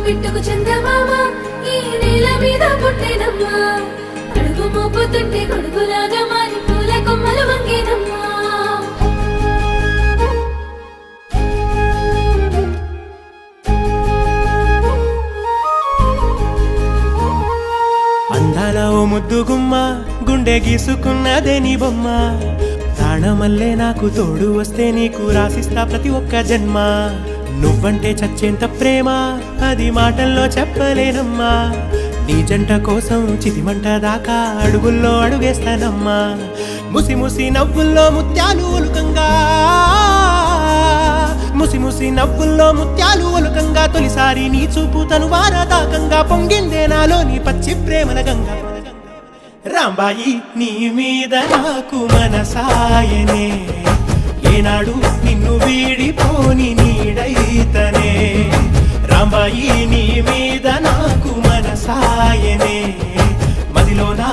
బిట్టుకు చందమామ ఈ నేల మీద పుట్టేనమ్మా అడుగు మోపుతుంటే కొడుకులాగా మారి పూల కొమ్మలు వంగేనమ్మా అందాల ఓ ముద్దు గుమ్మ గుండె గీసుకున్నదే నీ బొమ్మ ప్రాణమల్లే నాకు తోడు వస్తే నీకు రాసిస్తా ప్రతి ఒక్క జన్మ నువ్వంటే చచ్చేంత ప్రేమ అది మాటల్లో చెప్పలేనమ్మా నీ జంట కోసం చితిమంట దాకా అడుగుల్లో అడుగేస్తానమ్మా ముసి ముసి నవ్వుల్లో ముత్యాలు ఒలుకంగా ముసి ముసి నవ్వుల్లో ముత్యాలు ఒలుకంగా తొలిసారి నీ చూపు తను వారదాకంగా పొంగిందే నాలో నీ పచ్చి ప్రేమల గంగా రాంబాయి నీ మీద నాకు మనసాయనే ఏనాడు నిన్ను వీడిపోని నీడైతనే రాంబాయి నీ మీద నాకు మనసాయనే మదిలో